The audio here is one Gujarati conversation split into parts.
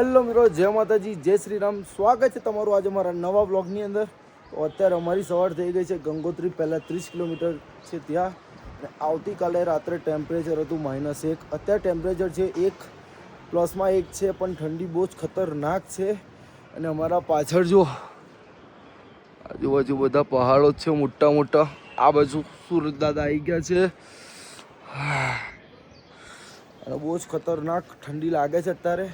હેલો મિત્રો, જય માતાજી, જય શ્રી રામ. સ્વાગત છે તમારું આજે મારા નવા બ્લોગની અંદર. તો અત્યારે અમારી સવાર થઈ ગઈ છે ગંગોત્રી. પહેલાં 30 કિલોમીટર છે ત્યાં, અને આવતીકાલે રાત્રે ટેમ્પરેચર હતું -1. અત્યારે ટેમ્પરેચર છે 1 +1 છે, પણ ઠંડી બહુ જ ખતરનાક છે. અને અમારા પાછળ જો આજુબાજુ બધા પહાડો જ છે મોટા મોટા. આ બાજુ સુરત દાદા આવી ગયા છે, અને બહુ જ ખતરનાક ઠંડી લાગે છે અત્યારે.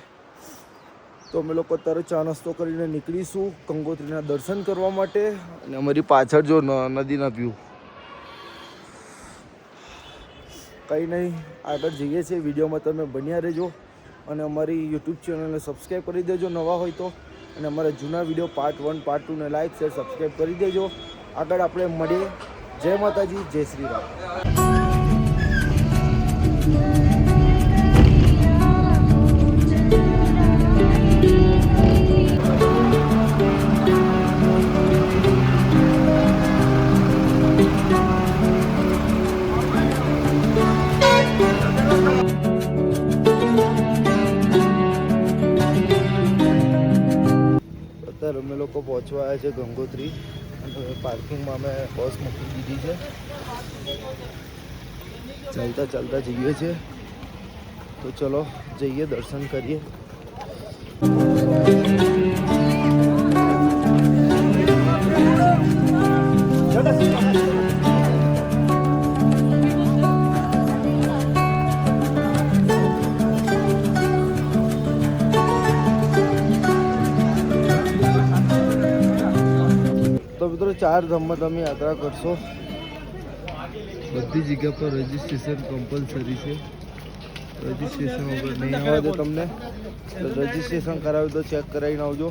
તો અમે લોકો અત્યારે ચા નાસ્તો કરીને નીકળીશું ગંગોત્રીના દર્શન કરવા માટે. અને અમારી પાછળ જો નદીના વ્યૂ. કંઈ નહીં, આગળ જઈએ છીએ. વિડીયોમાં તમે બન્યા રહેજો, અને અમારી યુટ્યુબ ચેનલને સબસ્ક્રાઈબ કરી દેજો નવા હોય તો. અને અમારા જૂના વિડીયો પાર્ટ 1 પાર્ટ 2ને લાઈક શેર સબસ્ક્રાઈબ કરી દેજો. આગળ આપણે મળીએ. જય માતાજી, જય શ્રી રામ. અત્યારે અમે લોકો પહોંચવા આવ્યા છે ગંગોત્રી, અને પાર્કિંગમાં અમે બસ મૂકી દીધી છે. ચાલતા ચાલતા જઈએ છીએ. તો ચલો જઈએ, દર્શન કરીએ. તો મિત્રો, 4 ધામમાં તમે યાત્રા કરશો, બધી જગ્યા પર રજીસ્ટ્રેશન કમ્પલસરી છે. રજીસ્ટ્રેશન વગર નહીં આવવા દે તમને. રજીસ્ટ્રેશન કરાવ્યું તો ચેક કરાવીને આવજો.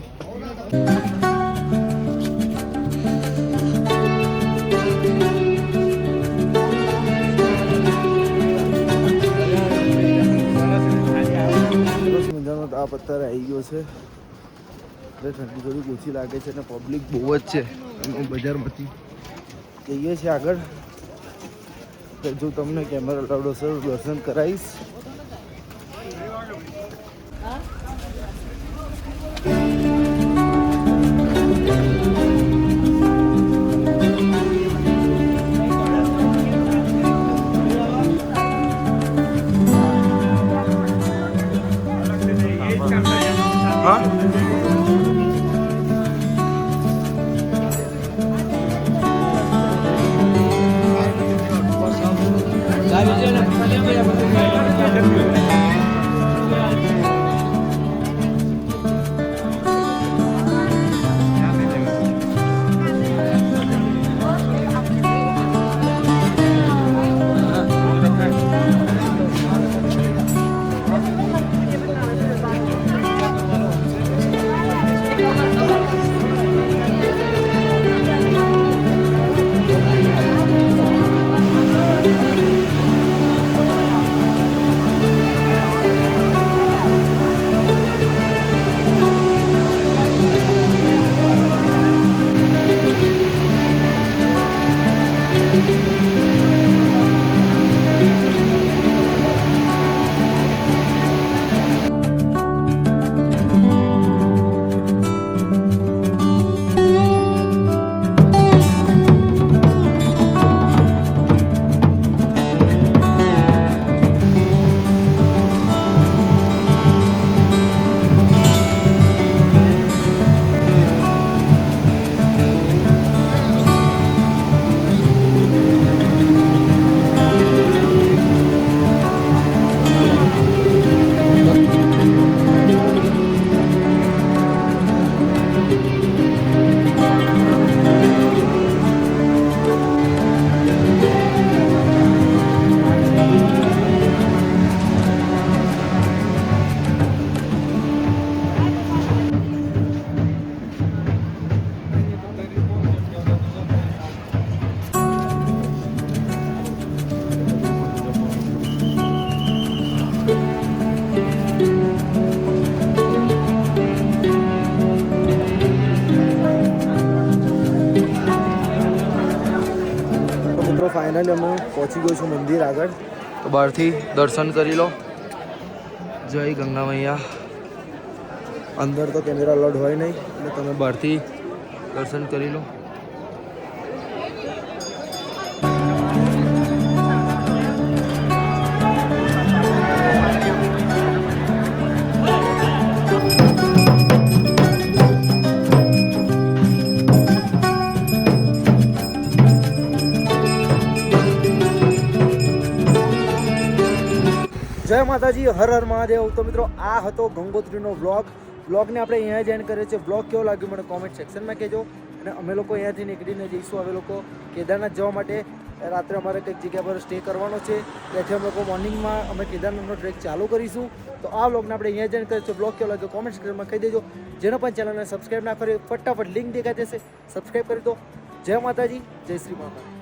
મજાનો તાપ અત્યારે આવી ગયો છે, એટલે ઠંડી થોડી ઓછી લાગે છે, અને પબ્લિક બહુ જ છે. બજારમાંથી જઈએ છીએ આગળ, જો તમને કેમેરા લાવડો સર દર્શન કરાવીશ. ફાઇનલી અમે પહોંચી ગયો છું મંદિર આગળ. તો બહારથી દર્શન કરી લો. જય ગંગા મૈયા. અંદર તો કેમેરા અલાઉડ હોય નહીં એટલે તમે બહારથી દર્શન કરી લો. જય માતાજી, હર હર મહાદેવ. તો મિત્રો આ હતો ગંગોત્રીનો વ્લોગને આપણે અહીંયા જ એન્ડ કરીએ છીએ. વ્લોગ કેવો લાગ્યો મને કોમેન્ટ સેક્શનમાં કહેજો. અને અમે લોકો અહીંયાથી નીકળીને જઈશું હવે લોકો કેદારનાથ જવા માટે. રાત્રે અમારે કંઈક જગ્યા પર સ્ટે કરવાનો છે, ત્યાંથી અમે લોકો મોર્નિંગમાં અમે કેદારનાથનો ટ્રેક ચાલુ કરીશું. તો આ વ્લોગને આપણે અહીંયા જ એન્ડ કરીએ છીએ. વ્લોગ કેવો લાગ્યો કોમેન્ટ સેક્શનમાં કહી દેજો. જેનો પણ ચેનલને સબસ્ક્રાઈબ ના કરી ફટાફટ લિંક દેખાઈ જશે, સબસ્ક્રાઈબ કરી દો. જય માતાજી, જય શ્રી મહાકાલ.